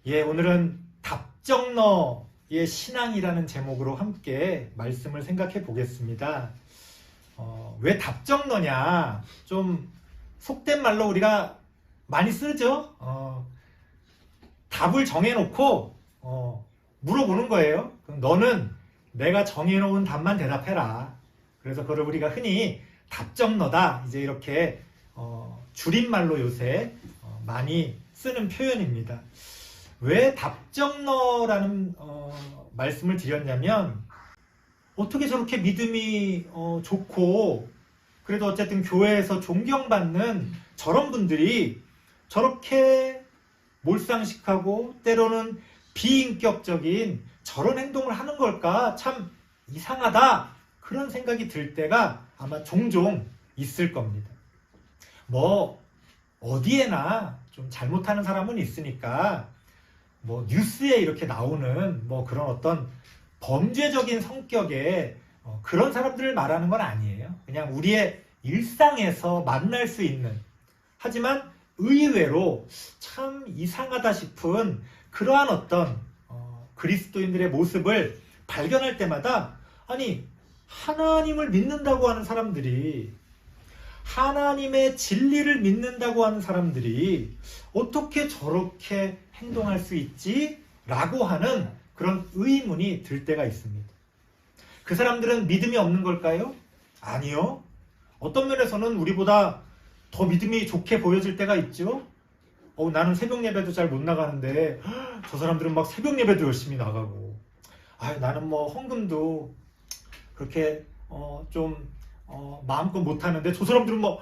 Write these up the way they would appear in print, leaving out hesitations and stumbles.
예, 오늘은 답정너의 신앙이라는 제목으로 함께 말씀을 생각해 보겠습니다. 왜 답정너냐? 좀 속된 말로 우리가 많이 쓰죠? 답을 정해놓고 물어보는 거예요. 그럼 너는 내가 정해놓은 답만 대답해라. 그래서 그걸 우리가 흔히 답정너다 이제 이렇게 줄임말로 요새 많이 쓰는 표현입니다. 왜 답정너라는 말씀을 드렸냐면, 어떻게 저렇게 믿음이 좋고 그래도 어쨌든 교회에서 존경받는 저런 분들이 저렇게 몰상식하고 때로는 비인격적인 저런 행동을 하는 걸까? 참 이상하다, 그런 생각이 들 때가 아마 종종 있을 겁니다. 뭐 어디에나 좀 잘못하는 사람은 있으니까 뭐 뉴스에 이렇게 나오는 뭐 그런 어떤 범죄적인 성격의 그런 사람들을 말하는 건 아니에요. 그냥 우리의 일상에서 만날 수 있는, 하지만 의외로 참 이상하다 싶은 그러한 어떤 그리스도인들의 모습을 발견할 때마다, 아니 하나님을 믿는다고 하는 사람들이, 하나님의 진리를 믿는다고 하는 사람들이 어떻게 저렇게 행동할 수 있지? 라고 하는 그런 의문이 들 때가 있습니다. 그 사람들은 믿음이 없는 걸까요? 아니요. 어떤 면에서는 우리보다 더 믿음이 좋게 보여질 때가 있죠. 나는 새벽 예배도 잘 못 나가는데 저 사람들은 막 새벽 예배도 열심히 나가고, 나는 뭐 헌금도 그렇게 좀 마음껏 못하는데 저 사람들은 막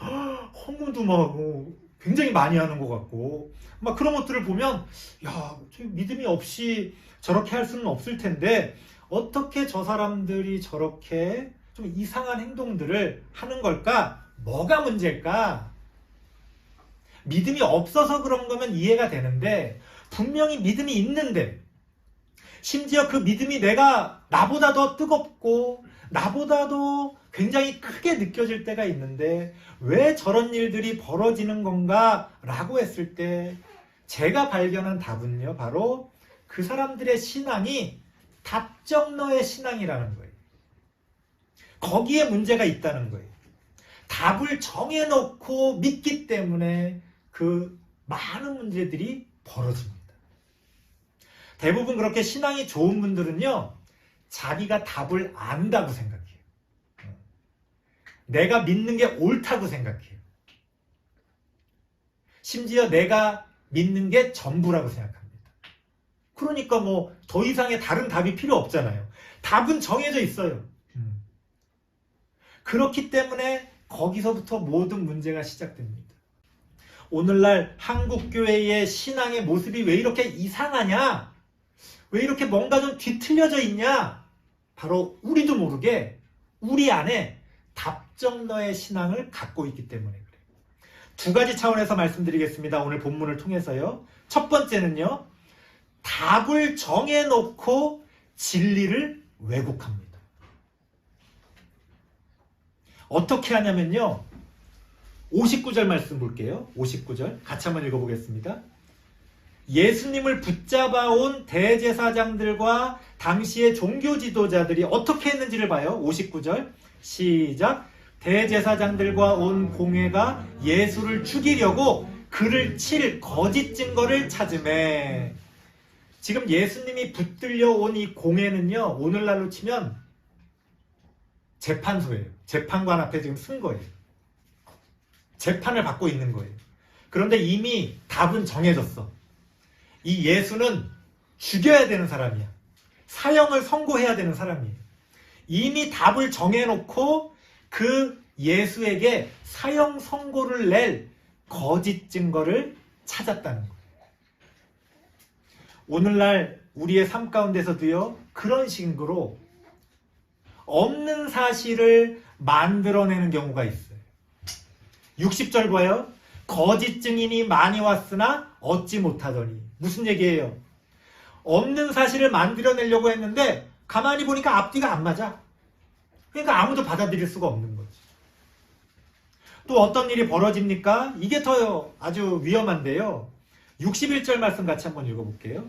헌금도 막 하고 굉장히 많이 하는 것 같고, 막 그런 것들을 보면 야, 믿음이 없이 저렇게 할 수는 없을 텐데 어떻게 저 사람들이 저렇게 좀 이상한 행동들을 하는 걸까? 뭐가 문제일까? 믿음이 없어서 그런 거면 이해가 되는데, 분명히 믿음이 있는데, 심지어 그 믿음이 나보다 더 뜨겁고 나보다도 굉장히 크게 느껴질 때가 있는데 왜 저런 일들이 벌어지는 건가? 라고 했을 때 제가 발견한 답은요, 바로 그 사람들의 신앙이 답정너의 신앙이라는 거예요. 거기에 문제가 있다는 거예요. 답을 정해놓고 믿기 때문에 그 많은 문제들이 벌어집니다. 대부분 그렇게 신앙이 좋은 분들은요, 자기가 답을 안다고 생각해요. 내가 믿는 게 옳다고 생각해요. 심지어 내가 믿는 게 전부라고 생각합니다. 그러니까 뭐 더 이상의 다른 답이 필요 없잖아요. 답은 정해져 있어요. 그렇기 때문에 거기서부터 모든 문제가 시작됩니다. 오늘날 한국교회의 신앙의 모습이 왜 이렇게 이상하냐? 왜 이렇게 뭔가 좀 뒤틀려져 있냐? 바로 우리도 모르게 우리 안에 답정너의 신앙을 갖고 있기 때문에 그래요. 두 가지 차원에서 말씀드리겠습니다. 오늘 본문을 통해서요. 첫 번째는요, 답을 정해놓고 진리를 왜곡합니다. 어떻게 하냐면요, 59절 말씀 볼게요. 59절 같이 한번 읽어보겠습니다. 예수님을 붙잡아온 대제사장들과 당시의 종교 지도자들이 어떻게 했는지를 봐요. 59절 시작. 대제사장들과 온 공회가 예수를 죽이려고 그를 칠 거짓 증거를 찾으매. 지금 예수님이 붙들려 온 이 공회는요, 오늘날로 치면 재판소예요. 재판관 앞에 지금 쓴 거예요. 재판을 받고 있는 거예요. 그런데 이미 답은 정해졌어. 이 예수는 죽여야 되는 사람이야. 사형을 선고해야 되는 사람이에요. 이미 답을 정해놓고 그 예수에게 사형 선고를 낼 거짓 증거를 찾았다는 거예요. 오늘날 우리의 삶 가운데서도요, 그런 식으로 없는 사실을 만들어내는 경우가 있어요. 60절 봐요. 거짓 증인이 많이 왔으나 얻지 못하더니. 무슨 얘기예요? 없는 사실을 만들어내려고 했는데 가만히 보니까 앞뒤가 안 맞아. 그러니까 아무도 받아들일 수가 없는 거지. 또 어떤 일이 벌어집니까? 이게 더 아주 위험한데요. 61절 말씀 같이 한번 읽어볼게요.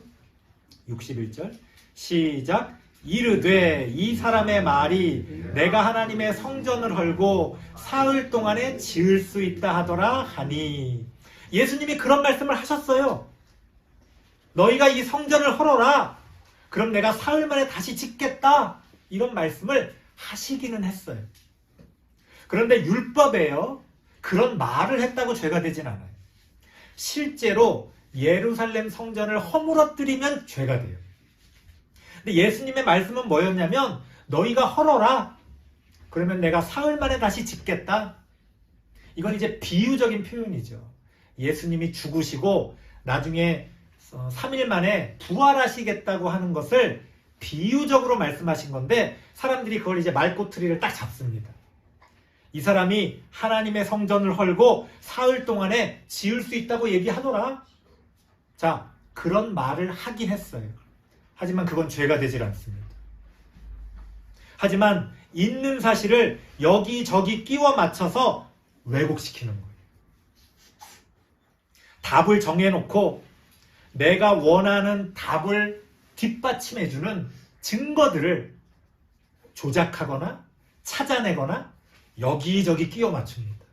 61절 시작. 이르되 이 사람의 말이 내가 하나님의 성전을 헐고 사흘 동안에 지을 수 있다 하더라 하니. 예수님이 그런 말씀을 하셨어요. 너희가 이 성전을 헐어라. 그럼 내가 사흘 만에 다시 짓겠다. 이런 말씀을 하시기는 했어요. 그런데 율법에요, 그런 말을 했다고 죄가 되진 않아요. 실제로 예루살렘 성전을 허물어뜨리면 죄가 돼요. 근데 예수님의 말씀은 뭐였냐면 너희가 헐어라. 그러면 내가 사흘 만에 다시 짓겠다. 이건 이제 비유적인 표현이죠. 예수님이 죽으시고 나중에 3일 만에 부활하시겠다고 하는 것을 비유적으로 말씀하신 건데 사람들이 그걸 이제 말꼬투리를 딱 잡습니다. 이 사람이 하나님의 성전을 헐고 사흘 동안에 지을 수 있다고 얘기하더라. 자, 그런 말을 하긴 했어요. 하지만 그건 죄가 되질 않습니다. 하지만 있는 사실을 여기저기 끼워 맞춰서 왜곡시키는 거예요. 답을 정해놓고 내가 원하는 답을 뒷받침해주는 증거들을 조작하거나 찾아내거나 여기저기 끼워 맞춥니다.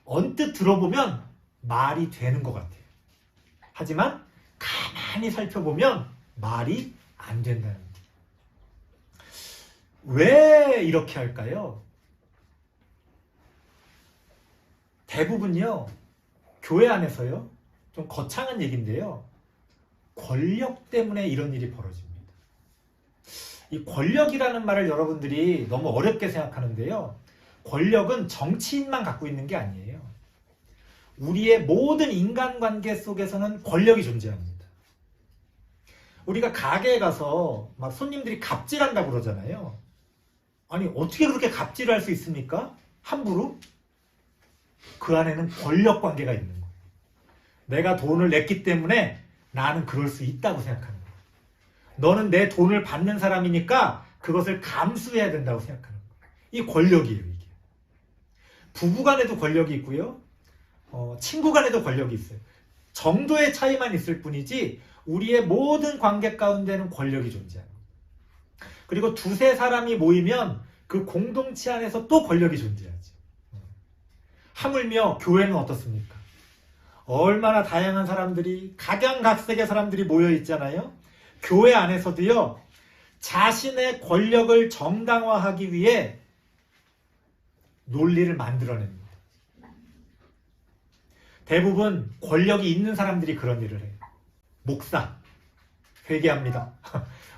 언뜻 들어보면 말이 되는 것 같아요. 하지만 가만히 살펴보면 말이 안 된다는 거예요. 왜 이렇게 할까요? 대부분요, 교회 안에서요, 좀 거창한 얘기인데요, 권력 때문에 이런 일이 벌어집니다. 이 권력이라는 말을 여러분들이 너무 어렵게 생각하는데요, 권력은 정치인만 갖고 있는 게 아니에요. 우리의 모든 인간관계 속에서는 권력이 존재합니다. 우리가 가게에 가서 막 손님들이 갑질한다고 그러잖아요. 아니, 어떻게 그렇게 갑질을 할 수 있습니까? 함부로? 그 안에는 권력 관계가 있는 거예요. 내가 돈을 냈기 때문에 나는 그럴 수 있다고 생각하는 거예요. 너는 내 돈을 받는 사람이니까 그것을 감수해야 된다고 생각하는 거예요. 이 권력이에요, 이게. 부부 간에도 권력이 있고요, 친구 간에도 권력이 있어요. 정도의 차이만 있을 뿐이지 우리의 모든 관계 가운데는 권력이 존재합니다. 그리고 두세 사람이 모이면 그 공동체 안에서 또 권력이 존재하죠. 하물며 교회는 어떻습니까? 얼마나 다양한 사람들이, 각양각색의 사람들이 모여 있잖아요. 교회 안에서도요, 자신의 권력을 정당화하기 위해 논리를 만들어냅니다. 대부분 권력이 있는 사람들이 그런 일을 해요. 목사, 회개합니다.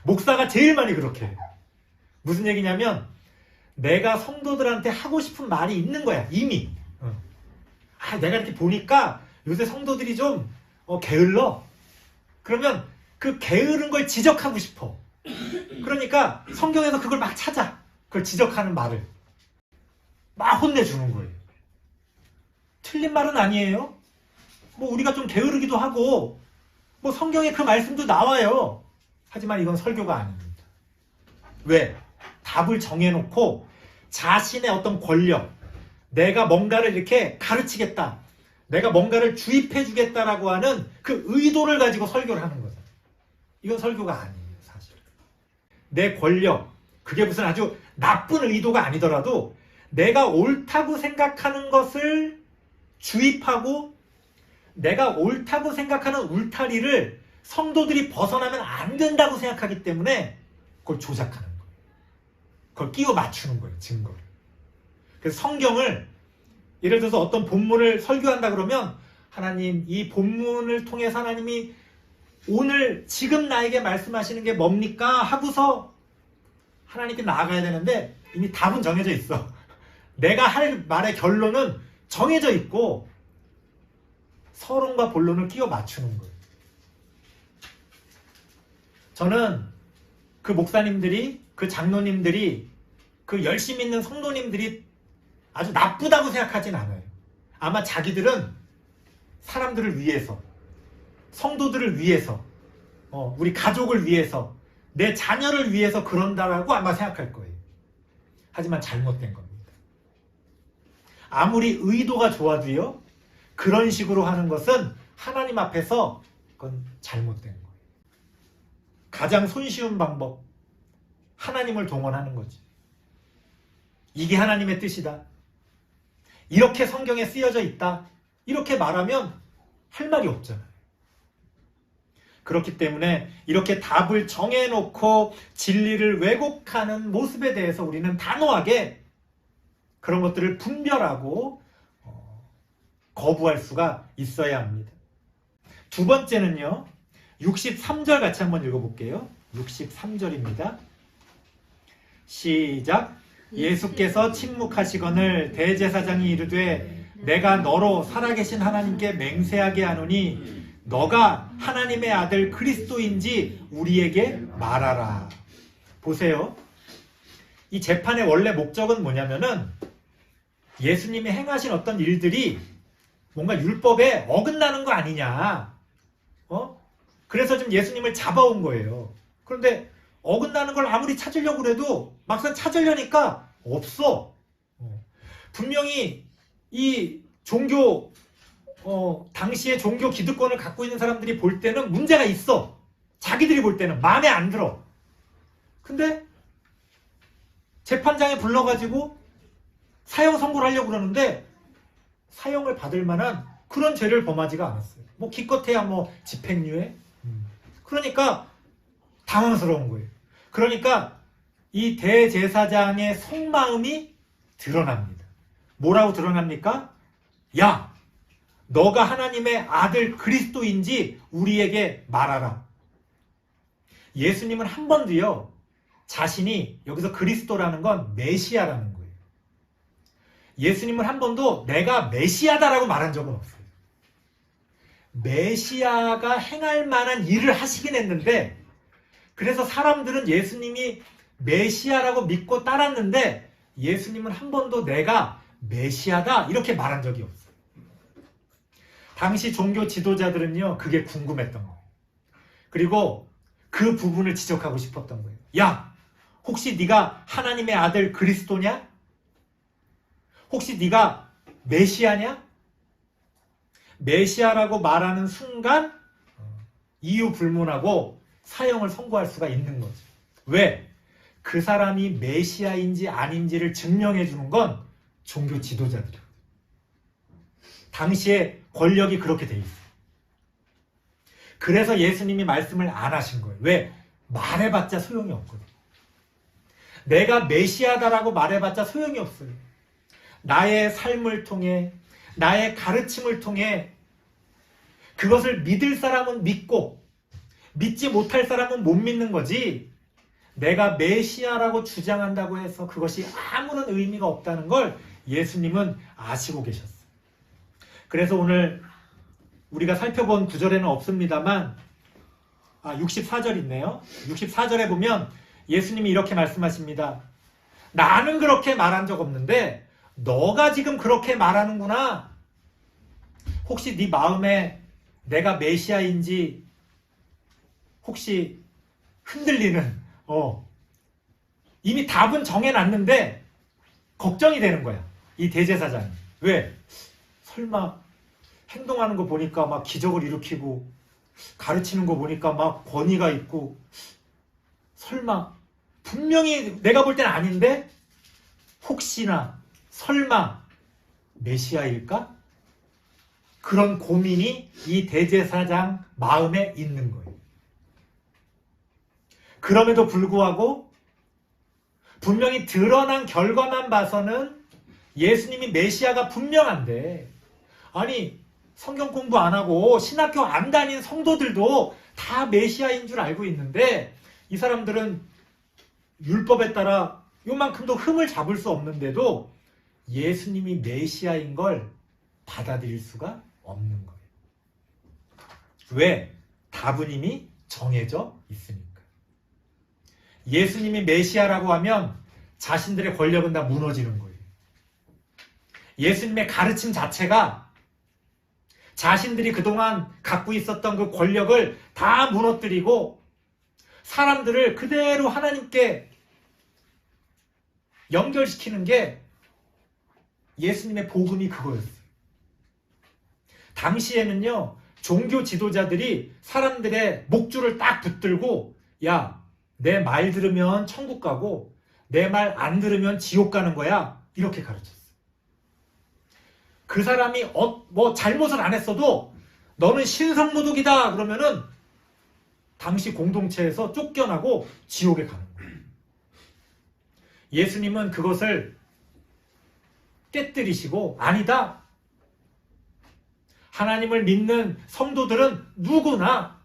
목사가 제일 많이 그렇게 해요. 무슨 얘기냐면 내가 성도들한테 하고 싶은 말이 있는 거야, 이미. 내가 이렇게 보니까 요새 성도들이 좀 게을러. 그러면 그 게으른 걸 지적하고 싶어. 그러니까 성경에서 그걸 막 찾아. 그걸 지적하는 말을 막 혼내주는 거예요. 틀린 말은 아니에요. 뭐 우리가 좀 게으르기도 하고 뭐 성경에 그 말씀도 나와요. 하지만 이건 설교가 아닙니다. 왜? 답을 정해놓고 자신의 어떤 권력, 내가 뭔가를 이렇게 가르치겠다, 내가 뭔가를 주입해주겠다라고 하는 그 의도를 가지고 설교를 하는 거죠. 이건 설교가 아니에요, 사실. 내 권력, 그게 무슨 아주 나쁜 의도가 아니더라도 내가 옳다고 생각하는 것을 주입하고 내가 옳다고 생각하는 울타리를 성도들이 벗어나면 안 된다고 생각하기 때문에 그걸 조작하는 거예요. 그걸 끼워 맞추는 거예요, 증거를. 그래서 성경을, 예를 들어서 어떤 본문을 설교한다 그러면 하나님, 이 본문을 통해서 하나님이 오늘 지금 나에게 말씀하시는 게 뭡니까? 하고서 하나님께 나아가야 되는데 이미 답은 정해져 있어. 내가 할 말의 결론은 정해져 있고 서론과 본론을 끼워 맞추는 거예요. 저는 그 목사님들이, 그 장로님들이, 그 열심히 있는 성도님들이 아주 나쁘다고 생각하진 않아요. 아마 자기들은 사람들을 위해서, 성도들을 위해서, 우리 가족을 위해서, 내 자녀를 위해서 그런다라고 아마 생각할 거예요. 하지만 잘못된 겁니다. 아무리 의도가 좋아도요, 그런 식으로 하는 것은 하나님 앞에서 그건 잘못된 거예요. 가장 손쉬운 방법, 하나님을 동원하는 거지. 이게 하나님의 뜻이다. 이렇게 성경에 쓰여져 있다. 이렇게 말하면 할 말이 없잖아요. 그렇기 때문에 이렇게 답을 정해놓고 진리를 왜곡하는 모습에 대해서 우리는 단호하게 그런 것들을 분별하고 거부할 수가 있어야 합니다. 두 번째는요. 63절 같이 한번 읽어볼게요. 63절입니다. 시작. 예수께서 침묵하시거늘 대제사장이 이르되 내가 너로 살아계신 하나님께 맹세하게 하노니 너가 하나님의 아들 그리스도인지 우리에게 말하라. 보세요. 이 재판의 원래 목적은 뭐냐면은 예수님이 행하신 어떤 일들이 뭔가 율법에 어긋나는 거 아니냐. 그래서 지금 예수님을 잡아온 거예요. 그런데 어긋나는 걸 아무리 찾으려고 해도 막상 찾으려니까 없어. 분명히 이 종교 당시에 종교 기득권을 갖고 있는 사람들이 볼 때는 문제가 있어. 자기들이 볼 때는 마음에 안 들어. 근데 재판장에 불러가지고 사형 선고를 하려고 그러는데 사형을 받을 만한 그런 죄를 범하지가 않았어요. 뭐 기껏해야 뭐 집행유예. 그러니까 당황스러운 거예요. 그러니까 이 대제사장의 속마음이 드러납니다. 뭐라고 드러납니까? 야, 너가 하나님의 아들 그리스도인지 우리에게 말하라. 예수님은 한 번도요, 자신이 여기서 그리스도라는 건 메시아라는 거예요. 예수님은 한 번도 내가 메시아다라고 말한 적은 없어요. 메시아가 행할 만한 일을 하시긴 했는데, 그래서 사람들은 예수님이 메시아라고 믿고 따랐는데, 예수님은 한 번도 내가 메시아다 이렇게 말한 적이 없어요. 당시 종교 지도자들은요, 그게 궁금했던 거예요. 그리고 그 부분을 지적하고 싶었던 거예요. 야, 혹시 네가 하나님의 아들 그리스도냐? 혹시 네가 메시아냐? 메시아라고 말하는 순간 이유 불문하고 사형을 선고할 수가 있는 거죠. 왜? 그 사람이 메시아인지 아닌지를 증명해 주는 건 종교 지도자들이에요. 당시에 권력이 그렇게 돼 있어요. 그래서 예수님이 말씀을 안 하신 거예요. 왜? 말해봤자 소용이 없거든요. 내가 메시아다라고 말해봤자 소용이 없어요. 나의 삶을 통해, 나의 가르침을 통해 그것을 믿을 사람은 믿고 믿지 못할 사람은 못 믿는 거지, 내가 메시아라고 주장한다고 해서 그것이 아무런 의미가 없다는 걸 예수님은 아시고 계셨어요. 그래서 오늘 우리가 살펴본 구절에는 없습니다만 64절 있네요. 64절에 보면 예수님이 이렇게 말씀하십니다. 나는 그렇게 말한 적 없는데 너가 지금 그렇게 말하는구나. 혹시 네 마음에 내가 메시아인지 혹시 흔들리는, 이미 답은 정해놨는데 걱정이 되는 거야, 이 대제사장이. 왜? 설마 행동하는 거 보니까 막 기적을 일으키고 가르치는 거 보니까 막 권위가 있고, 설마 분명히 내가 볼 때는 아닌데 혹시나 설마 메시아일까? 그런 고민이 이 대제사장 마음에 있는 거예요. 그럼에도 불구하고 분명히 드러난 결과만 봐서는 예수님이 메시아가 분명한데, 아니 성경 공부 안 하고 신학교 안 다닌 성도들도 다 메시아인 줄 알고 있는데 이 사람들은 율법에 따라 요만큼도 흠을 잡을 수 없는데도 예수님이 메시아인 걸 받아들일 수가 없는 거예요. 왜? 답은 이미 정해져 있으니까. 예수님이 메시아라고 하면 자신들의 권력은 다 무너지는 거예요. 예수님의 가르침 자체가 자신들이 그동안 갖고 있었던 그 권력을 다 무너뜨리고 사람들을 그대로 하나님께 연결시키는 게 예수님의 복음이 그거였어요. 당시에는요, 종교 지도자들이 사람들의 목줄을 딱 붙들고 야, 내 말 들으면 천국 가고 내 말 안 들으면 지옥 가는 거야. 이렇게 가르쳤어. 그 사람이 뭐 잘못을 안 했어도 너는 신성모독이다 그러면은 당시 공동체에서 쫓겨나고 지옥에 가는 거예요. 예수님은 그것을 깨뜨리시고 아니다. 하나님을 믿는 성도들은 누구나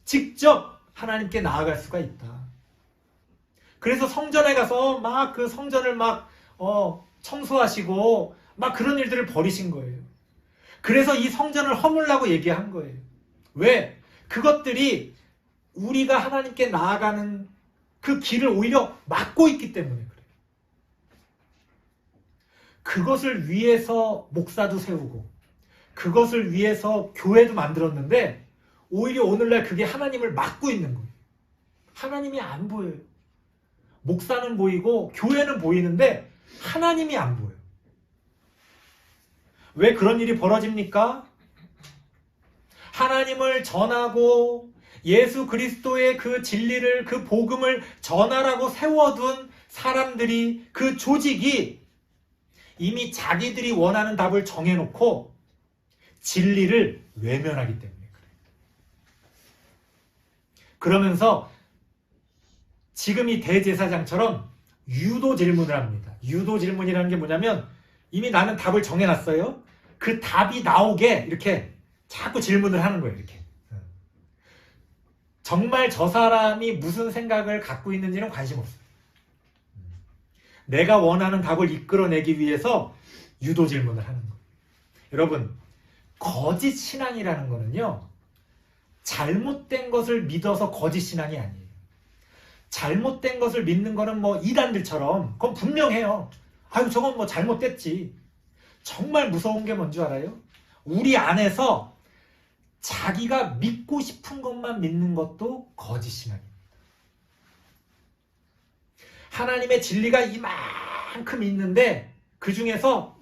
직접 하나님께 나아갈 수가 있다. 그래서 성전에 가서 막 그 성전을 막 청소하시고 막 그런 일들을 벌이신 거예요. 그래서 이 성전을 허물라고 얘기한 거예요. 왜? 그것들이 우리가 하나님께 나아가는 그 길을 오히려 막고 있기 때문에 그래요. 그것을 위해서 목사도 세우고 그것을 위해서 교회도 만들었는데 오히려 오늘날 그게 하나님을 막고 있는 거예요. 하나님이 안 보여요. 목사는 보이고 교회는 보이는데 하나님이 안 보여요. 왜 그런 일이 벌어집니까? 하나님을 전하고 예수 그리스도의 그 진리를, 그 복음을 전하라고 세워둔 사람들이, 그 조직이 이미 자기들이 원하는 답을 정해놓고 진리를 외면하기 때문에 그래요. 그러면서 지금 이 대제사장처럼 유도 질문을 합니다. 유도 질문이라는 게 뭐냐면 이미 나는 답을 정해놨어요. 그 답이 나오게 이렇게 자꾸 질문을 하는 거예요. 이렇게. 정말 저 사람이 무슨 생각을 갖고 있는지는 관심 없어요. 내가 원하는 답을 이끌어내기 위해서 유도 질문을 하는 거예요. 여러분, 거짓 신앙이라는 거는요, 잘못된 것을 믿어서 거짓 신앙이 아니에요. 잘못된 것을 믿는 거는 뭐 이단들처럼 그건 분명해요. 아유, 저건 뭐 잘못됐지. 정말 무서운 게 뭔지 알아요? 우리 안에서 자기가 믿고 싶은 것만 믿는 것도 거짓 신앙입니다. 하나님의 진리가 이만큼 있는데 그 중에서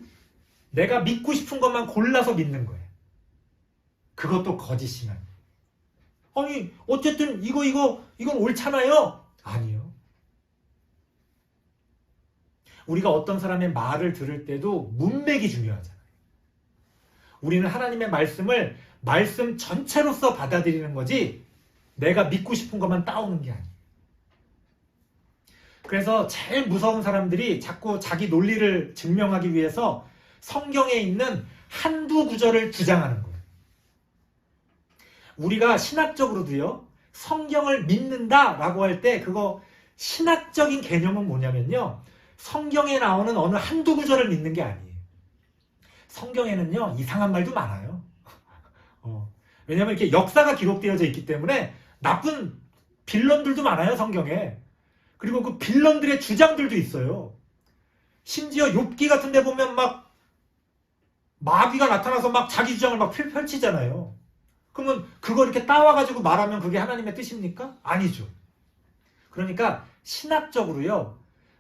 내가 믿고 싶은 것만 골라서 믿는 거예요. 그것도 거짓 신앙이에요. 아니, 어쨌든 이건 옳잖아요. 아니요. 우리가 어떤 사람의 말을 들을 때도 문맥이 중요하잖아요. 우리는 하나님의 말씀을 말씀 전체로서 받아들이는 거지 내가 믿고 싶은 것만 따오는 게 아니에요. 그래서 제일 무서운 사람들이 자꾸 자기 논리를 증명하기 위해서 성경에 있는 한두 구절을 주장하는 거예요. 우리가 신학적으로도요, 성경을 믿는다라고 할 때 그거 신학적인 개념은 뭐냐면요, 성경에 나오는 어느 한두 구절을 믿는 게 아니에요. 성경에는요, 이상한 말도 많아요. 왜냐면 이렇게 역사가 기록되어져 있기 때문에 나쁜 빌런들도 많아요, 성경에. 그리고 그 빌런들의 주장들도 있어요. 심지어 욥기 같은 데 보면 막 마귀가 나타나서 막 자기 주장을 막 펼치잖아요. 그러면 그걸 이렇게 따와가지고 말하면 그게 하나님의 뜻입니까? 아니죠. 그러니까 신학적으로요,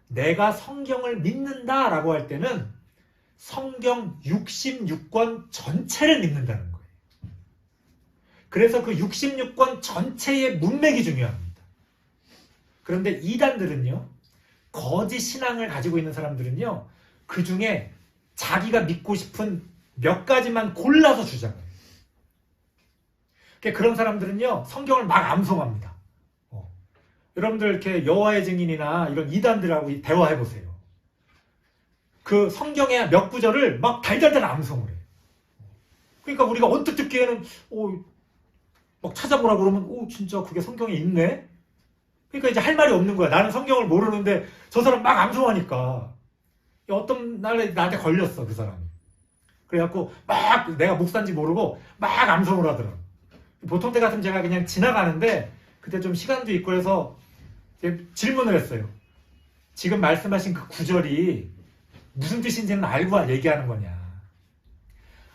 내가 성경을 믿는다라고 할 때는 성경 66권 전체를 믿는다는 거예요. 그래서 그 66권 전체의 문맥이 중요합니다. 그런데 이단들은요, 거짓 신앙을 가지고 있는 사람들은요, 그 중에 자기가 믿고 싶은 몇 가지만 골라서 주장해요. 그런 사람들은요, 성경을 막 암송합니다. 여러분들 이렇게 여호와의 증인이나 이런 이단들하고 대화해보세요. 그 성경의 몇 구절을 막 달달달 암송을 해요. 그러니까 우리가 언뜻 듣기에는 막 찾아보라 그러면 진짜 그게 성경에 있네? 그러니까 이제 할 말이 없는 거야. 나는 성경을 모르는데 저 사람 막 암송하니까. 어떤 날에 나한테 걸렸어, 그 사람이. 그래갖고 막 내가 목사인지 모르고 막 암송을 하더라고. 보통 때 같으면 제가 그냥 지나가는데 그때 좀 시간도 있고 해서 질문을 했어요. 지금 말씀하신 그 구절이 무슨 뜻인지는 알고 얘기하는 거냐.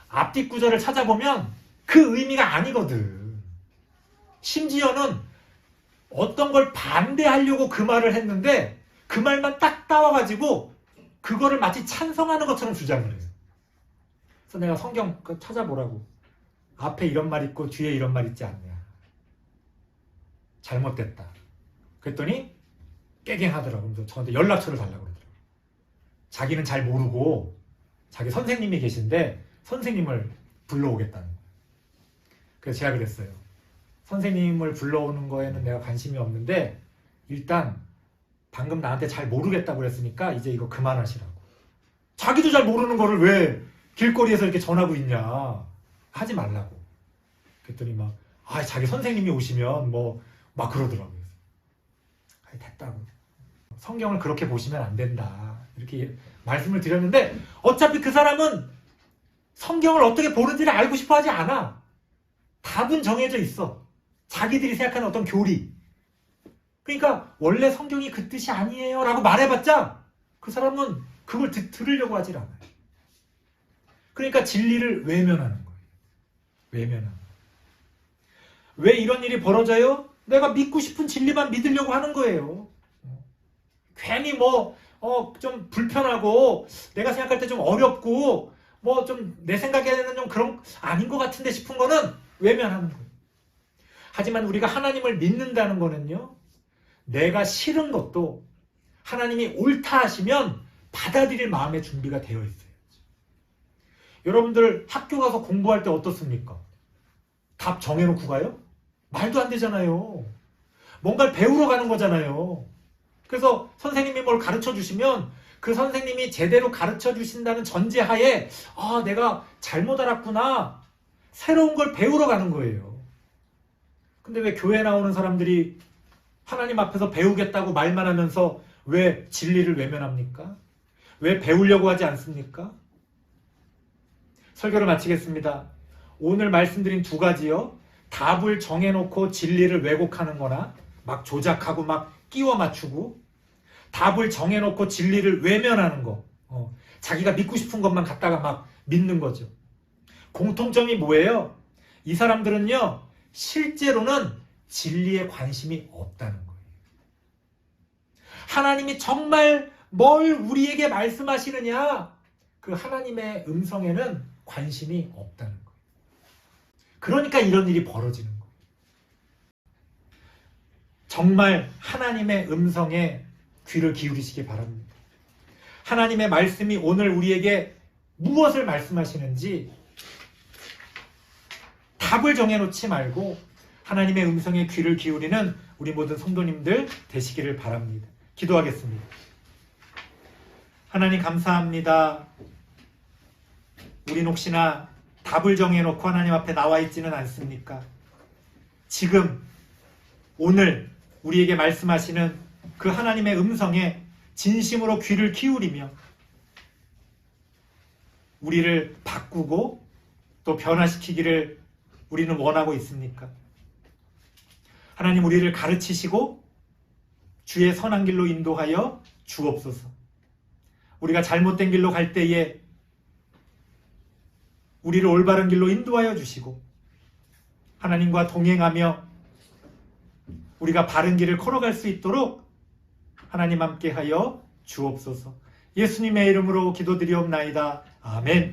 앞뒤 구절을 찾아보면 그 의미가 아니거든. 심지어는 어떤 걸 반대하려고 그 말을 했는데 그 말만 딱 따와가지고 그거를 마치 찬성하는 것처럼 주장을 해요. 그래서 내가 성경 찾아보라고. 앞에 이런 말 있고 뒤에 이런 말 있지 않냐. 잘못됐다. 그랬더니 깨갱하더라고요. 그래서 저한테 연락처를 달라고 그러더라고요. 자기는 잘 모르고 자기 선생님이 계신데 선생님을 불러오겠다는 거예요. 그래서 제가 그랬어요. 선생님을 불러오는 거에는 내가 관심이 없는데 일단 방금 나한테 잘 모르겠다고 그랬으니까 이제 이거 그만하시라고. 자기도 잘 모르는 거를 왜 길거리에서 이렇게 전하고 있냐. 하지 말라고. 그랬더니 자기 선생님이 오시면 막 그러더라고요. 됐다고. 성경을 그렇게 보시면 안 된다. 이렇게 말씀을 드렸는데 어차피 그 사람은 성경을 어떻게 보는지를 알고 싶어 하지 않아. 답은 정해져 있어. 자기들이 생각하는 어떤 교리. 그러니까 원래 성경이 그 뜻이 아니에요 라고 말해봤자 그 사람은 그걸 들으려고 하질 않아요. 그러니까 진리를 외면하는 거예요. 외면하는 거예요. 왜 이런 일이 벌어져요? 내가 믿고 싶은 진리만 믿으려고 하는 거예요. 괜히 좀 불편하고 내가 생각할 때 좀 어렵고 좀 내 생각에는 좀 그런 아닌 것 같은데 싶은 거는 외면하는 거예요. 하지만 우리가 하나님을 믿는다는 거는요. 내가 싫은 것도 하나님이 옳다 하시면 받아들일 마음의 준비가 되어 있어요. 여러분들 학교 가서 공부할 때 어떻습니까? 답 정해놓고 가요? 말도 안 되잖아요. 뭔가를 배우러 가는 거잖아요. 그래서 선생님이 뭘 가르쳐 주시면 그 선생님이 제대로 가르쳐 주신다는 전제하에 내가 잘못 알았구나. 새로운 걸 배우러 가는 거예요. 근데 왜 교회 나오는 사람들이 하나님 앞에서 배우겠다고 말만 하면서 왜 진리를 외면합니까? 왜 배우려고 하지 않습니까? 설교를 마치겠습니다. 오늘 말씀드린 두 가지요. 답을 정해놓고 진리를 왜곡하는 거나 막 조작하고 막 끼워 맞추고 답을 정해놓고 진리를 외면하는 거. 자기가 믿고 싶은 것만 갖다가 막 믿는 거죠. 공통점이 뭐예요? 이 사람들은요. 실제로는 진리에 관심이 없다는 거예요. 하나님이 정말 뭘 우리에게 말씀하시느냐? 그 하나님의 음성에는 관심이 없다는 거예요. 그러니까 이런 일이 벌어지는 거예요. 정말 하나님의 음성에 귀를 기울이시기 바랍니다. 하나님의 말씀이 오늘 우리에게 무엇을 말씀하시는지 답을 정해놓지 말고 하나님의 음성에 귀를 기울이는 우리 모든 성도님들 되시기를 바랍니다. 기도하겠습니다. 하나님 감사합니다. 우린 혹시나 답을 정해놓고 하나님 앞에 나와 있지는 않습니까? 지금 오늘 우리에게 말씀하시는 그 하나님의 음성에 진심으로 귀를 기울이며 우리를 바꾸고 또 변화시키기를 우리는 원하고 있습니까? 하나님 우리를 가르치시고 주의 선한 길로 인도하여 주옵소서. 우리가 잘못된 길로 갈 때에 우리를 올바른 길로 인도하여 주시고 하나님과 동행하며 우리가 바른 길을 걸어갈 수 있도록 하나님 함께하여 주옵소서. 예수님의 이름으로 기도드리옵나이다. 아멘.